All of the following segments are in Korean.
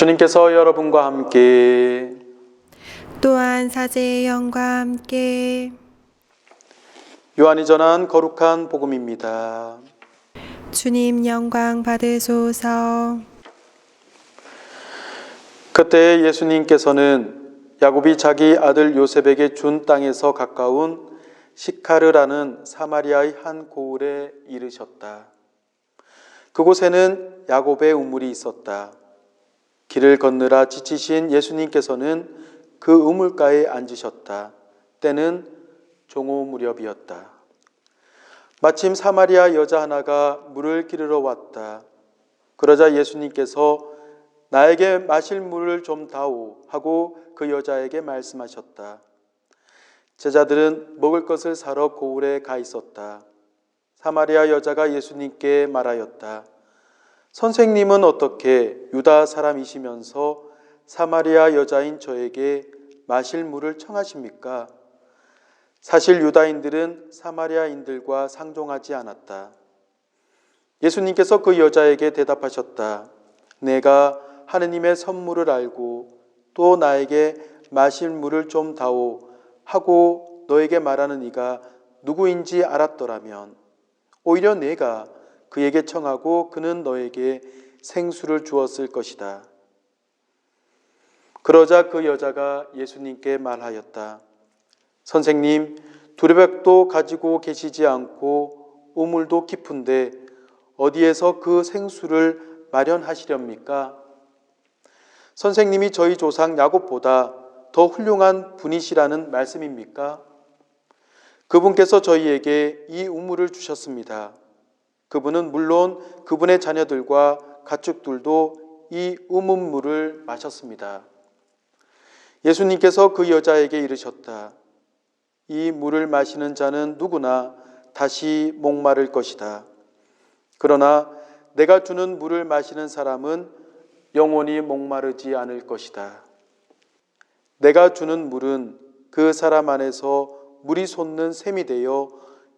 주님께서 여러분과 함께 또한 사제의 영과 함께 요한이 전한 거룩한 복음입니다. 주님 영광 받으소서. 그때 예수님께서는 야곱이 자기 아들 요셉에게 준 땅에서 가까운 시카르라는 사마리아의 한 고을에 이르셨다. 그곳에는 야곱의 우물이 있었다. 길을 건너라 지치신 예수님께서는 그 우물가에 앉으셨다. 때는 종오 무렵이었다. 마침 사마리아 여자 하나가 물을 기르러 왔다. 그러자 예수님께서 나에게 마실 물을 좀 다오 하고 그 여자에게 말씀하셨다. 제자들은 먹을 것을 사러 고을에 가 있었다. 사마리아 여자가 예수님께 말하였다. 선생님은 어떻게 유다 사람이시면서 사마리아 여자인 저에게 마실 물을 청하십니까? 사실 유다인들은 사마리아인들과 상종하지 않았다. 예수님께서 그 여자에게 대답하셨다. 내가 하느님의 선물을 알고 또 나에게 마실 물을 좀 다오 하고 너에게 말하는 이가 누구인지 알았더라면 오히려 내가 그에게 청하고 그는 너에게 생수를 주었을 것이다. 그러자 그 여자가 예수님께 말하였다. 선생님, 두레박도 가지고 계시지 않고 우물도 깊은데 어디에서 그 생수를 마련하시렵니까? 선생님이 저희 조상 야곱보다 더 훌륭한 분이시라는 말씀입니까? 그분께서 저희에게 이 우물을 주셨습니다. 그분은 물론 그분의 자녀들과 가축들도 이 우물물을 마셨습니다. 예수님께서 그 여자에게 이르셨다. 이 물을 마시는 자는 누구나 다시 목마를 것이다. 그러나 내가 주는 물을 마시는 사람은 영원히 목마르지 않을 것이다. 내가 주는 물은 그 사람 안에서 물이 솟는 샘이 되어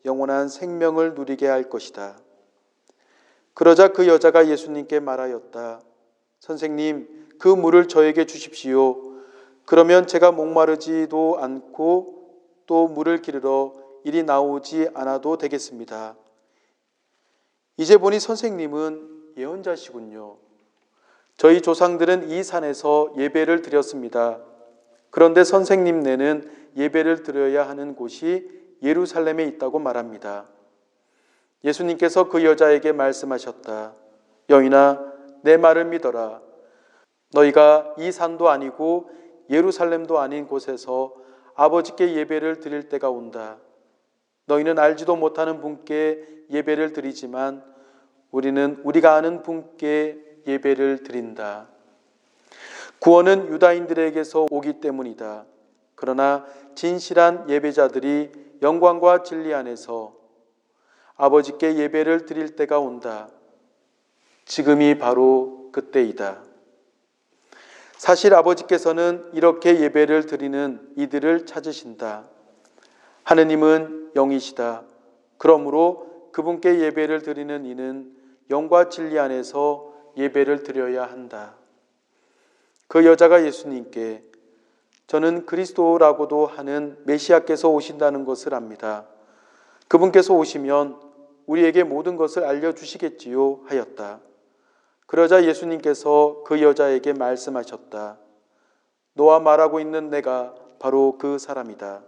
영원한 생명을 누리게 할 것이다. 그러자 그 여자가 예수님께 말하였다. 선생님, 그 물을 저에게 주십시오. 그러면 제가 목마르지도 않고 또 물을 기르러 이리 나오지 않아도 되겠습니다. 이제 보니 선생님은 예언자시군요. 저희 조상들은 이 산에서 예배를 드렸습니다. 그런데 선생님네는 예배를 드려야 하는 곳이 예루살렘에 있다고 말합니다. 예수님께서 그 여자에게 말씀하셨다. 여인아, 내 말을 믿어라. 너희가 이 산도 아니고 예루살렘도 아닌 곳에서 아버지께 예배를 드릴 때가 온다. 너희는 알지도 못하는 분께 예배를 드리지만 우리는 우리가 아는 분께 예배를 드린다. 구원은 유다인들에게서 오기 때문이다. 그러나 진실한 예배자들이 영광과 진리 안에서 아버지께 예배를 드릴 때가 온다. 지금이 바로 그때이다. 사실 아버지께서는 이렇게 예배를 드리는 이들을 찾으신다. 하느님은 영이시다. 그러므로 그분께 예배를 드리는 이는 영과 진리 안에서 예배를 드려야 한다. 그 여자가 예수님께 저는 그리스도라고도 하는 메시아께서 오신다는 것을 압니다. 그분께서 오시면 우리에게 모든 것을 알려주시겠지요 하였다. 그러자 예수님께서 그 여자에게 말씀하셨다. 너와 말하고 있는 내가 바로 그 사람이다.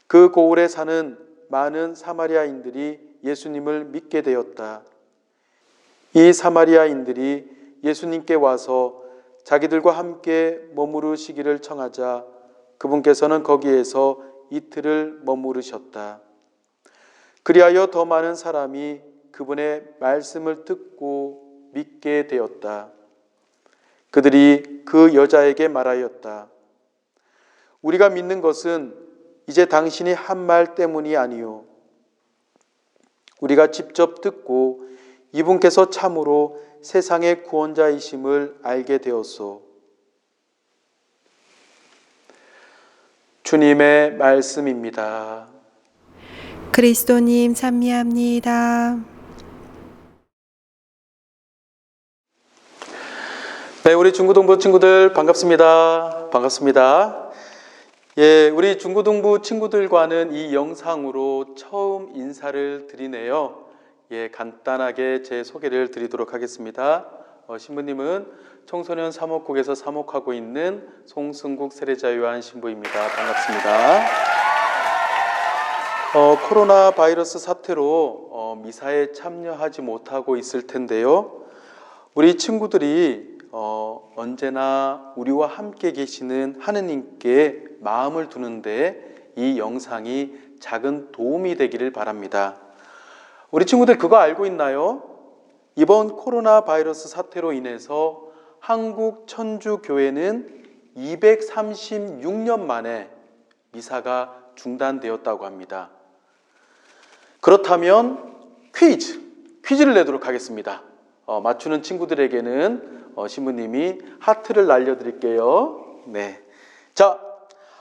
그 고을에 사는 많은 사마리아인들이 예수님을 믿게 되었다. 이 사마리아인들이 예수님께 와서 자기들과 함께 머무르시기를 청하자 그분께서는 거기에서 이틀을 머무르셨다. 그리하여 더 많은 사람이 그분의 말씀을 듣고 믿게 되었다. 그들이 그 여자에게 말하였다. 우리가 믿는 것은 이제 당신이 한 말 때문이 아니요. 우리가 직접 듣고 이분께서 참으로 세상의 구원자이심을 알게 되었소. 주님의 말씀입니다. 그리스도님 찬미합니다. 네, 우리 중고등부 친구들 반갑습니다. 반갑습니다. 예, 우리 중고등부 친구들과는 이 영상으로 처음 인사를 드리네요. 예, 간단하게 제 소개를 드리도록 하겠습니다. 신부님은 청소년 사목국에서 사목하고 있는 송승국 세례자요한 신부입니다. 반갑습니다. 코로나 바이러스 사태로 미사에 참여하지 못하고 있을 텐데요. 우리 친구들이 언제나 우리와 함께 계시는 하느님께 마음을 두는데 이 영상이 작은 도움이 되기를 바랍니다. 우리 친구들 그거 알고 있나요? 이번 코로나 바이러스 사태로 인해서 한국 천주교회는 236년 만에 미사가 중단되었다고 합니다. 그렇다면 퀴즈를 내도록 하겠습니다. 맞추는 친구들에게는 신부님이 하트를 날려드릴게요. 네. 자,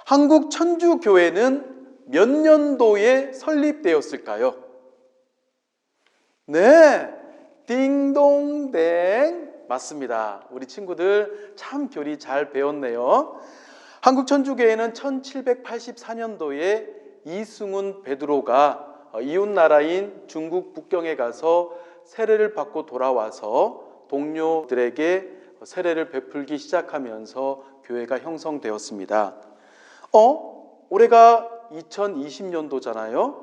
한국 천주교회는 몇 년도에 설립되었을까요? 네, 딩동댕 맞습니다. 우리 친구들 참 교리 잘 배웠네요. 한국 천주교회는 1784년도에 이승훈 베드로가 이웃나라인 중국 북경에 가서 세례를 받고 돌아와서 동료들에게 세례를 베풀기 시작하면서 교회가 형성되었습니다. 올해가 2020년도잖아요.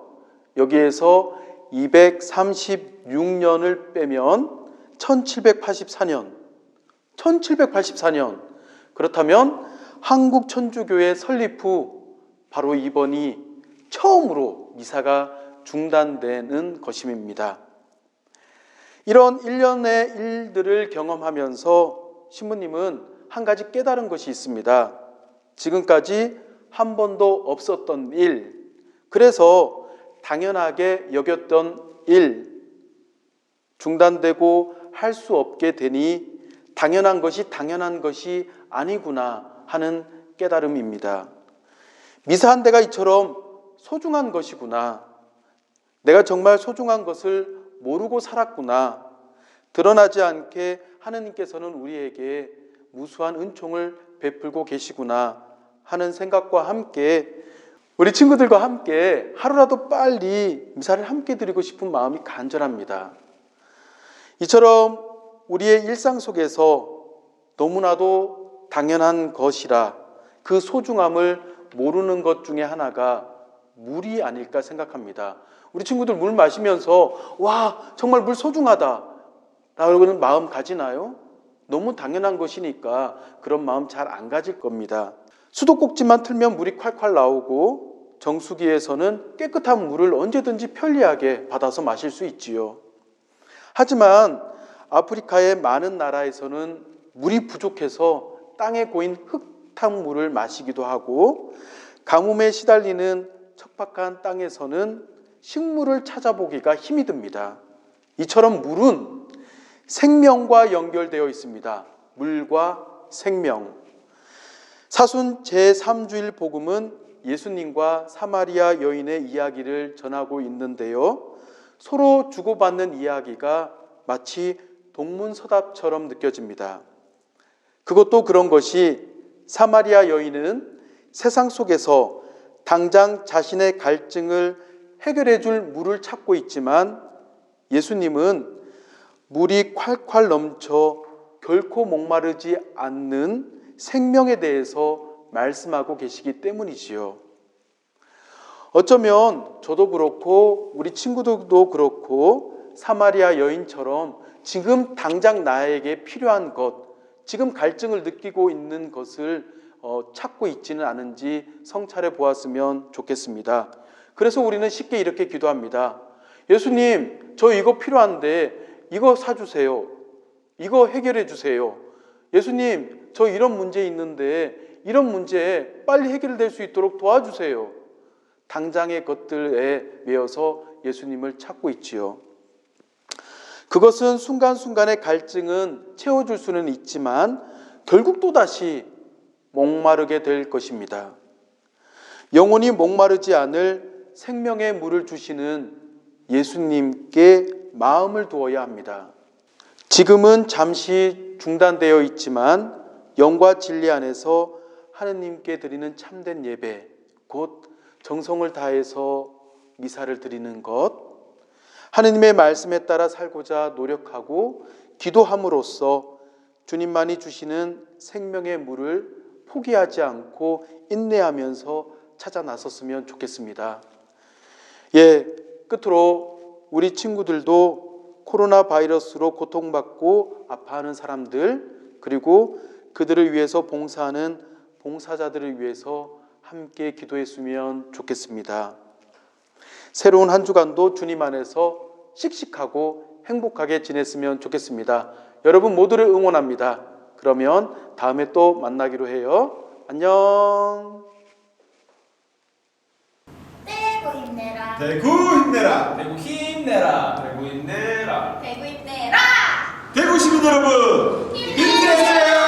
여기에서 236년을 빼면 1784년. 그렇다면 한국 천주교회 설립 후 바로 이번이 처음으로 미사가 중단되는 것입니다. 이런 일련의 일들을 경험하면서 신부님은 한 가지 깨달은 것이 있습니다. 지금까지 한 번도 없었던 일, 그래서 당연하게 여겼던 일, 중단되고 할 수 없게 되니 당연한 것이 아니구나 하는 깨달음입니다. 미사 한 대가 이처럼 소중한 것이구나. 내가 정말 소중한 것을 모르고 살았구나. 드러나지 않게 하느님께서는 우리에게 무수한 은총을 베풀고 계시구나 하는 생각과 함께 우리 친구들과 함께 하루라도 빨리 미사를 함께 드리고 싶은 마음이 간절합니다. 이처럼 우리의 일상 속에서 너무나도 당연한 것이라 그 소중함을 모르는 것 중에 하나가 물이 아닐까 생각합니다. 우리 친구들 물 마시면서 와, 정말 물 소중하다 라는 마음 가지나요? 너무 당연한 것이니까 그런 마음 잘 안 가질 겁니다. 수도꼭지만 틀면 물이 콸콸 나오고 정수기에서는 깨끗한 물을 언제든지 편리하게 받아서 마실 수 있지요. 하지만 아프리카의 많은 나라에서는 물이 부족해서 땅에 고인 흙탕물을 마시기도 하고 가뭄에 시달리는 척박한 땅에서는 식물을 찾아보기가 힘이 듭니다. 이처럼 물은 생명과 연결되어 있습니다. 물과 생명. 사순 제3주일 복음은 예수님과 사마리아 여인의 이야기를 전하고 있는데요. 서로 주고받는 이야기가 마치 동문서답처럼 느껴집니다. 그것도 그런 것이 사마리아 여인은 세상 속에서 당장 자신의 갈증을 해결해 줄 물을 찾고 있지만 예수님은 물이 콸콸 넘쳐 결코 목마르지 않는 생명에 대해서 말씀하고 계시기 때문이지요. 어쩌면 저도 그렇고 우리 친구들도 그렇고 사마리아 여인처럼 지금 당장 나에게 필요한 것, 지금 갈증을 느끼고 있는 것을 찾고 있지는 않은지 성찰해 보았으면 좋겠습니다. 그래서 우리는 쉽게 이렇게 기도합니다. 예수님, 저 이거 필요한데 이거 사주세요. 이거 해결해 주세요. 예수님, 저 이런 문제 있는데 이런 문제 빨리 해결될 수 있도록 도와주세요. 당장의 것들에 매여서 예수님을 찾고 있지요. 그것은 순간순간의 갈증은 채워줄 수는 있지만 결국 또다시 목마르게 될 것입니다. 영원히 목마르지 않을 생명의 물을 주시는 예수님께 마음을 두어야 합니다. 지금은 잠시 중단되어 있지만 영과 진리 안에서 하느님께 드리는 참된 예배, 곧 정성을 다해서 미사를 드리는 것, 하느님의 말씀에 따라 살고자 노력하고 기도함으로써 주님만이 주시는 생명의 물을 포기하지 않고 인내하면서 찾아 나섰으면 좋겠습니다. 끝으로 우리 친구들도 코로나 바이러스로 고통받고 아파하는 사람들, 그리고 그들을 위해서 봉사하는 봉사자들을 위해서 함께 기도했으면 좋겠습니다. 새로운 한 주간도 주님 안에서 씩씩하고 행복하게 지냈으면 좋겠습니다. 여러분 모두를 응원합니다. 그러면 다음에 또 만나기로 해요. 안녕. 대구 힘내라. 대구 힘내라. 대구 힘내라. 대구 힘내라. 대구 힘내라. 대구 시민 여러분 힘내세요.